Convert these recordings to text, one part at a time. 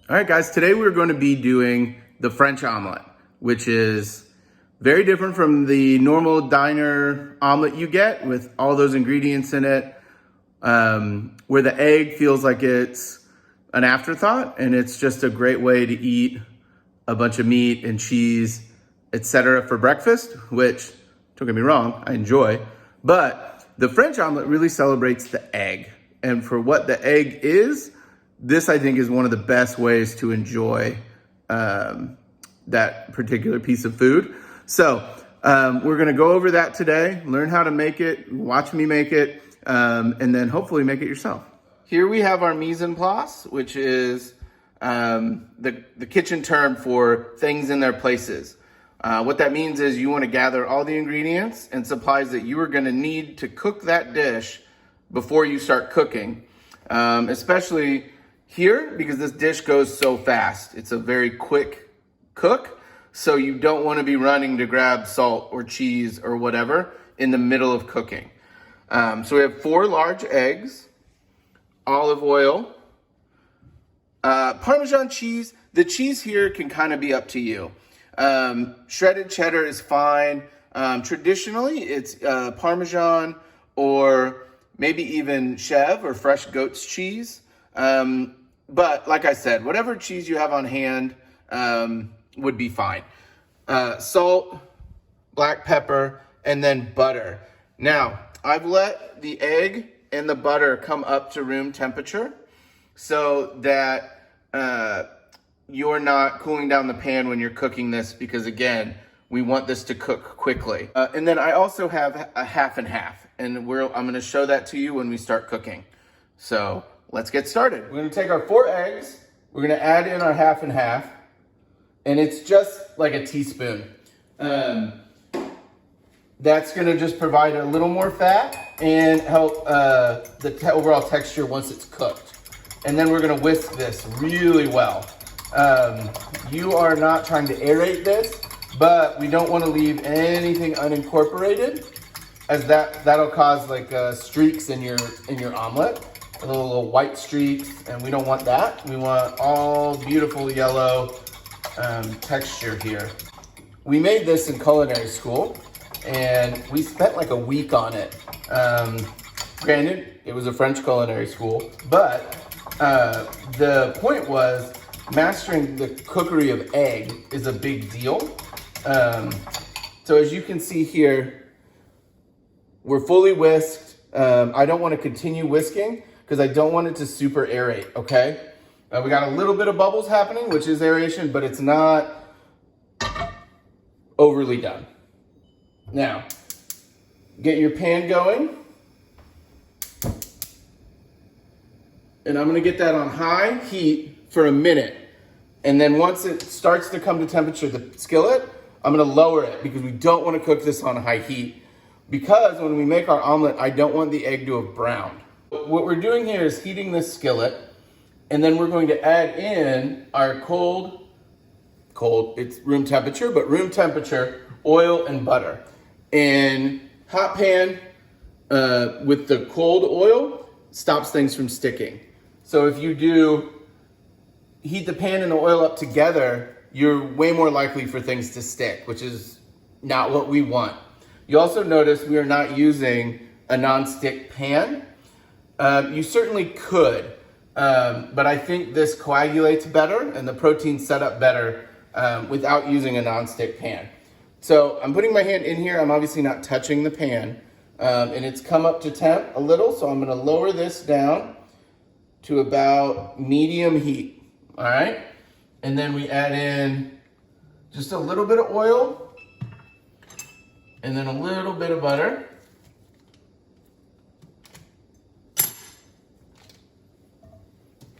All right, guys, today we're going to be doing the French omelet, which is very different from the normal diner omelet you get with all those ingredients in it, where the egg feels like it's an afterthought and it's just a great way to eat a bunch of meat and cheese, etc. for breakfast, which, don't get me wrong, I enjoy. But the French omelet really celebrates the egg. And for what the egg is, this, I think, is one of the best ways to enjoy that particular piece of food. So we're going to go over that today, learn how to make it, watch me make it, and then hopefully make it yourself. Here we have our mise en place, which is the kitchen term for things in their places. What that means is you want to gather all the ingredients and supplies that you are going to need to cook that dish before you start cooking, especially here, because this dish goes so fast. It's a very quick cook, so you don't want to be running to grab salt or cheese or whatever in the middle of cooking. So we have 4 large eggs, olive oil, Parmesan cheese. The cheese here can kind of be up to you. Shredded cheddar is fine. Traditionally, it's Parmesan or maybe even Chev or fresh goat's cheese. But like I said, whatever cheese you have on hand would be fine. Salt, black pepper, and then butter. Now, I've let the egg and the butter come up to room temperature so that you're not cooling down the pan when you're cooking this, because again, we want this to cook quickly. And then I also have a half and half, and I'm gonna show that to you when we start cooking. So let's get started. We're gonna take our 4 eggs, we're gonna add in our half and half, and it's just like a teaspoon. That's gonna just provide a little more fat and help the overall texture once it's cooked. And then we're gonna whisk this really well. You are not trying to aerate this, but we don't wanna leave anything unincorporated, as that'll cause like streaks in your omelet. Little white streaks, and we don't want that. We want all beautiful yellow texture here. We made this in culinary school, and we spent like a week on it. Granted, it was a French culinary school, but the point was mastering the cookery of egg is a big deal. So as you can see here, we're fully whisked. I don't want to continue whisking because I don't want it to super aerate, okay? We got a little bit of bubbles happening, which is aeration, but it's not overly done. Now, get your pan going. And I'm gonna get that on high heat for a minute. And then once it starts to come to temperature, the skillet, I'm gonna lower it because we don't wanna cook this on high heat. Because when we make our omelet, I don't want the egg to have browned. What we're doing here is heating this skillet, and then we're going to add in our cold, it's room temperature, but room temperature oil and butter. And hot pan with the cold oil stops things from sticking. So if you do heat the pan and the oil up together, you're way more likely for things to stick, which is not what we want. You also notice we are not using a non-stick pan. You certainly could, but I think this coagulates better and the protein's set up better without using a non-stick pan. So I'm putting my hand in here. I'm obviously not touching the pan, and it's come up to temp a little, so I'm gonna lower this down to about medium heat, all right? And then we add in just a little bit of oil and then a little bit of butter.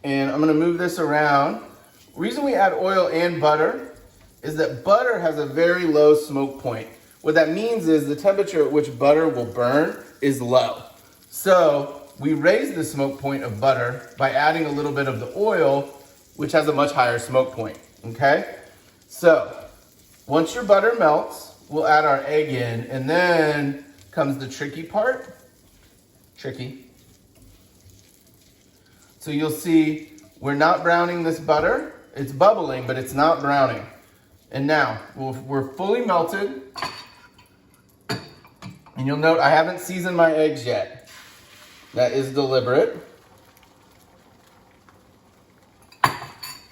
And I'm gonna move this around. The reason we add oil and butter is that butter has a very low smoke point. What that means is the temperature at which butter will burn is low. So we raise the smoke point of butter by adding a little bit of the oil, which has a much higher smoke point, okay? So once your butter melts, we'll add our egg in, and then comes the tricky part. So you'll see We're not browning this butter. It's bubbling, but it's not browning. And now, we're fully melted. And you'll note I haven't seasoned my eggs yet. That is deliberate.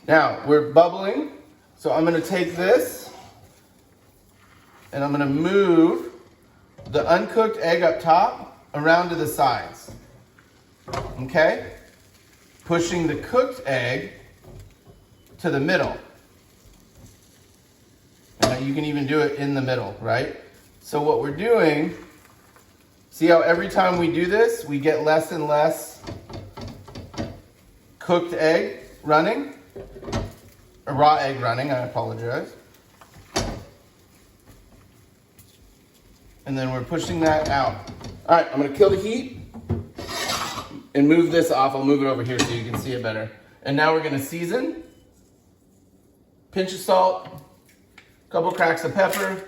Now, we're bubbling. So I'm gonna take this and I'm gonna move the uncooked egg up top around to the sides. Okay? Pushing the cooked egg to the middle. And you can even do it in the middle, right? So what we're doing, see how every time we do this, we get less and less cooked egg running? A raw egg running, I apologize. And then we're pushing that out. All right, I'm gonna kill the heat and move this off. I'll move it over here so you can see it better. And now we're gonna season. Pinch of salt, couple cracks of pepper,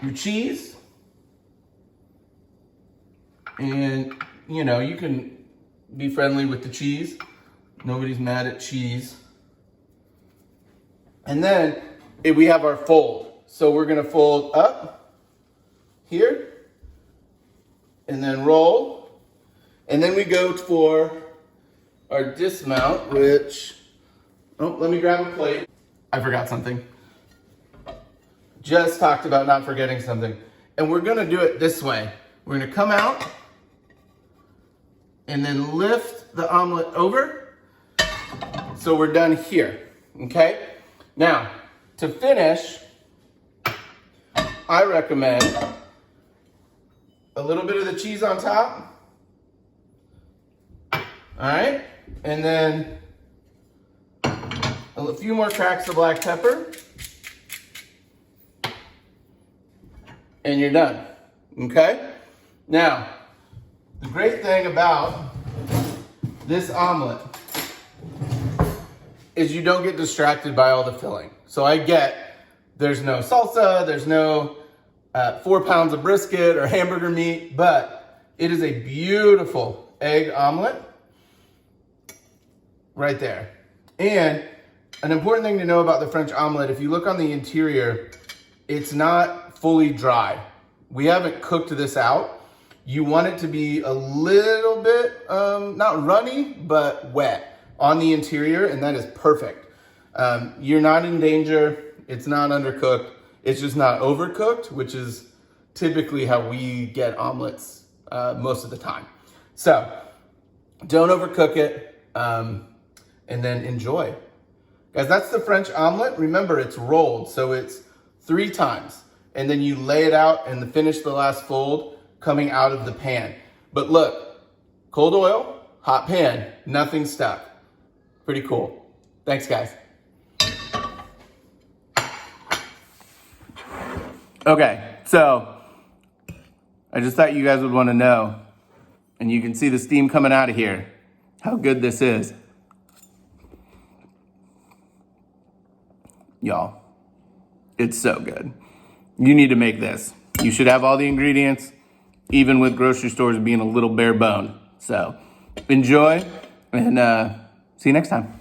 your cheese, and you know, you can be friendly with the cheese. Nobody's mad at cheese. And then we have our fold. So we're gonna fold up here and then roll. And then we go for our dismount, which, oh, let me grab a plate. I forgot something. Just talked about not forgetting something. And we're gonna do it this way. We're gonna come out and then lift the omelet over. So we're done here, okay? Now, to finish, I recommend a little bit of the cheese on top. All right, and then a few more cracks of black pepper. And you're done, okay? Now, the great thing about this omelet is you don't get distracted by all the filling. So I get there's no salsa, there's no 4 pounds of brisket or hamburger meat, but it is a beautiful egg omelet right there. And an important thing to know about the French omelet, if you look on the interior, it's not fully dry. We haven't cooked this out. You want it to be a little bit, not runny, but wet on the interior, and that is perfect. You're not in danger. It's not undercooked. It's just not overcooked, which is typically how we get omelets most of the time. So don't overcook it, and then enjoy. Guys, that's the French omelet. Remember, it's rolled, so it's 3 times. And then you lay it out and finish the last fold coming out of the pan. But look, cold oil, hot pan, nothing stuck. Pretty cool. Thanks, guys. Okay, so I just thought you guys would want to know, and you can see the steam coming out of here, how good this is. Y'all, it's so good. You need to make this. You should have all the ingredients, even with grocery stores being a little bare boned. So enjoy, and see you next time.